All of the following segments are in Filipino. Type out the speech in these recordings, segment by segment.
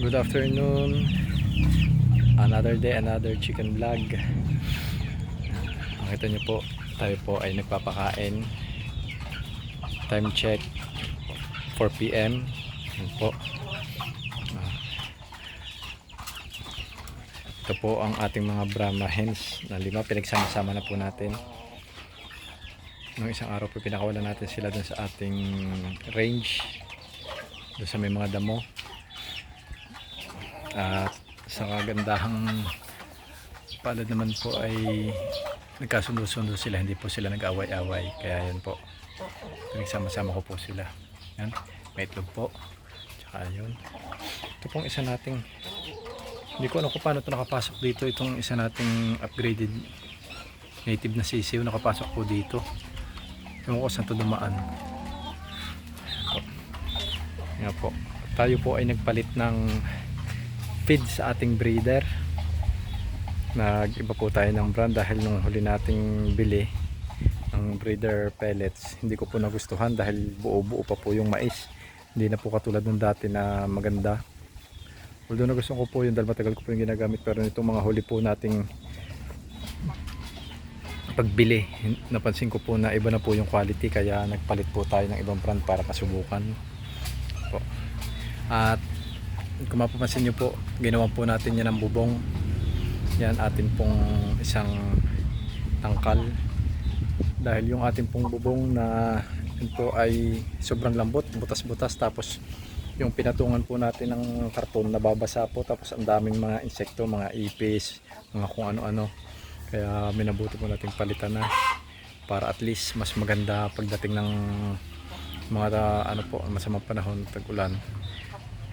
Good afternoon. Another day, another chicken vlog. Makita nyo po, tayo po ay nagpapakain. Time check 4 PM. Yan po. Ito po ang ating mga Brahma hens na 5. Pinagsama-sama na po natin. Noong isang araw po pinakawalan natin sila dun sa ating range, dun sa may mga damo. At sa kagandahang palad naman po ay nagkasundo-sundo sila, hindi po sila nag-away-away. Kaya yan po, pinagsama-sama ko po sila. Yan, may itlog po. Tsaka yun, ito pong isa nating, hindi ko alam kung paano ito nakapasok dito. Itong isa nating upgraded native na sisiw nakapasok po dito. Ewan ko saan ito dumaan. Yan po, tayo po ay nagpalit ng feed sa ating breeder. Nag-iba po tayo ng brand dahil nung huli nating bili ng breeder pellets, hindi ko po nagustuhan dahil buo-buo pa po yung mais. Hindi na po katulad ng dati na maganda. Although nagustuhan ko po yun dahil matagal ko po yung ginagamit, pero nitong mga huli po nating pagbili, napansin ko po na iba na po yung quality, kaya nagpalit po tayo ng ibang brand para kasubukan po. At kung mapapansin nyo po, ginawa po natin yan ng bubong. Yan atin pong isang tangkal, dahil yung ating pong bubong na yun po ay sobrang lambot, butas-butas, tapos yung pinatungan po natin ng karton nababasa po, tapos ang daming mga insekto, mga ipis, mga kung ano-ano. Kaya minabuti po natin palitan na para at least mas maganda pagdating ng mga masamang panahon, tag-ulan,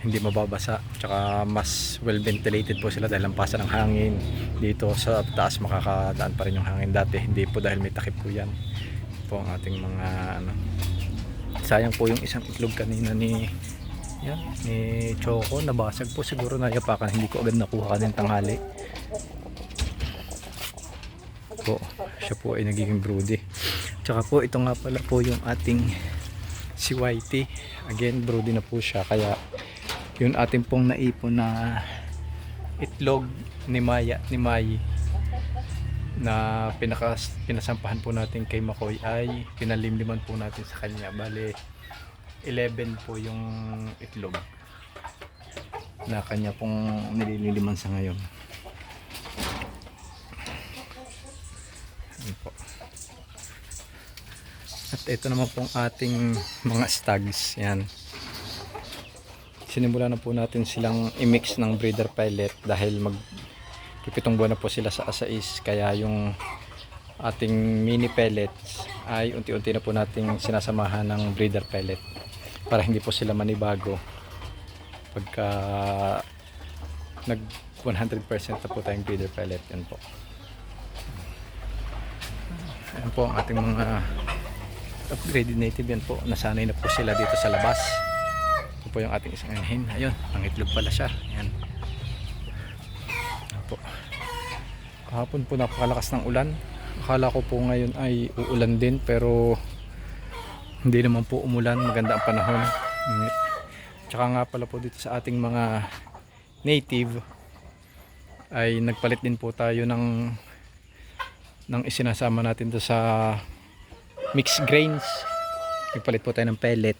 hindi mababasa, tsaka mas well ventilated po sila dahil lampasan ng hangin. Dito sa taas makakadaan pa rin yung hangin, dati hindi po dahil may takip po yan. Po ang ating mga sayang po yung isang itlog kanina ni Choco, nabasag po, siguro nayapakan, hindi ko agad nakuha kanina tanghali po. Siya po ay nagiging broody. Tsaka po ito nga pala po yung ating si Whitey, again broody na po siya, kaya yung ating pong naipon na itlog ni Mai na pinasampahan po natin kay Makoy ay pinalimliman po natin sa kanya. Bale 11 po yung itlog na kanya pong nililiman sa ngayon. Ayan po. At ito naman pong ating mga stags. Yan, sinimula na po natin silang i-mix ng breeder pellet dahil magpipitong buwan na po sila sa asais, kaya yung ating mini pellets ay unti-unti na po nating sinasamahan ng breeder pellet para hindi po sila manibago pagka nag 100% na po tayong breeder pellet. Yan po, yan po ang ating mga upgraded native. Yan po, nasanay na po sila dito sa labas. Ito po yung ating isang hen. Ayun, ang itlog pala siya. Ayan. Ayan po. Kahapon po napakalakas ng ulan. Akala ko po ngayon ay uulan din, pero hindi naman po umulan. Maganda ang panahon. Tsaka nga pala po dito sa ating mga native ay nagpalit din po tayo ng isinasama natin do sa mixed grains. Nagpalit po tayo ng pellet.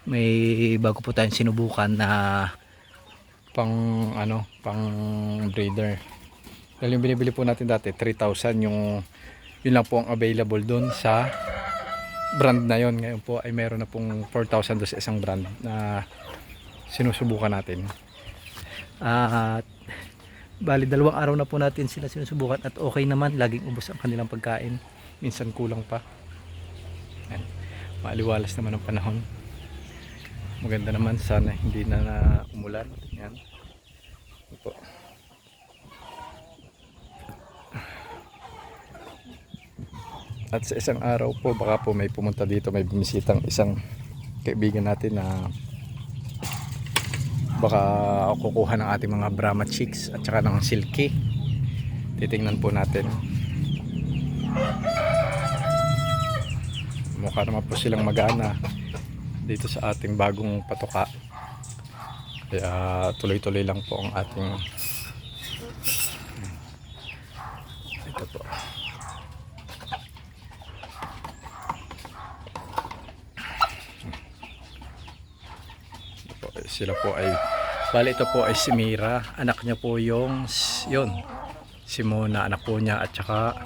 May bago po tayong sinubukan na pang breeder. Dahil yung binibili po natin dati 3,000, yun lang po ang available doon sa brand na yon. Ngayon po ay meron na pong 4,000 doon sa isang brand na sinusubukan natin. At bali 2 araw na po natin sila sinusubukan at okay naman, laging ubos ang kanilang pagkain, minsan kulang pa. Yan, maaliwalas naman ang panahon. Maganda naman, sana hindi na umulan. Yan. Ito. At sa isang araw po, baka po may pumunta dito, may bumisitang isang kaibigan natin na baka kukuha ng ating mga Brahma chicks at saka ng silky. Titingnan po natin. Mukha naman po silang magana dito sa ating bagong patoka. Kaya tuloy-tuloy lang po ang ating ito po. Sila po ay bali ito po ay si Mira, anak niya po yung yun si Mona, anak po niya, at saka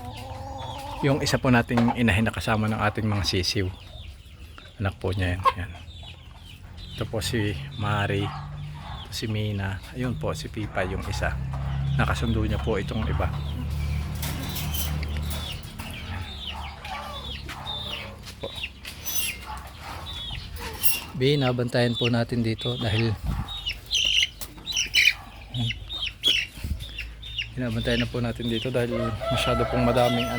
yung isa po nating inahin na kasama ng ating mga sisiw, anak po niya yan, yan. Ito po si Mari, ito si Mina, ayun po si Pipa yung isa, nakasundo niya po itong iba. Binabantayan po natin dito dahil binabantayan na po natin dito dahil masyado pong madaming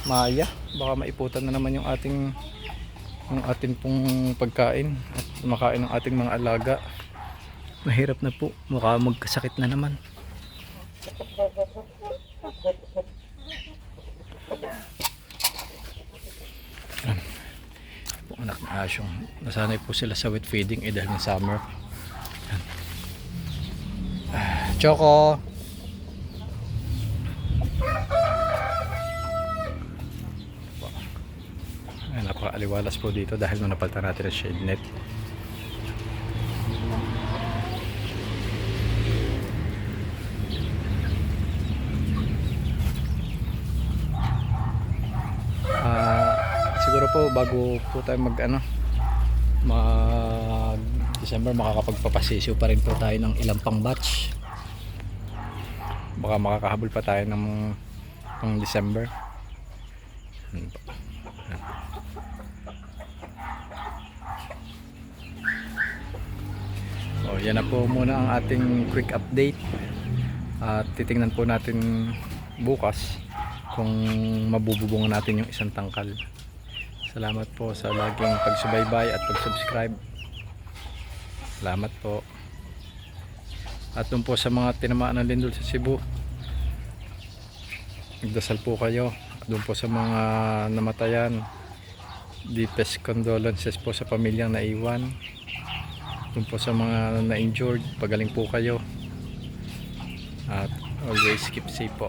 maya, baka maiputan na naman yung ating pong pagkain at makain ng ating mga alaga. Mahirap na po, baka magkasakit na naman. Anak na asyong nasanay po sila sa wet feeding dahil ng summer. Choco, napakaaliwalas po dito dahil nung napalitan natin ang shade net. Siguro po bago po tayo mag December, makakapagpapasisiw pa rin po tayo ng ilang pang batch. Baka makakahabol pa tayo ng December. Yan na po muna ang ating quick update, at titingnan po natin bukas kung mabububungan natin yung isang tangkal. Salamat po sa laging pagsubaybay at pag-subscribe. Salamat po. At dun po sa mga tinamaan ng lindol sa Cebu, nagdasal po kayo. Dun po sa mga namatayan, deepest condolences po sa pamilyang naiwan. Dun po sa mga na-injured, pagaling po kayo. At always keep safe po.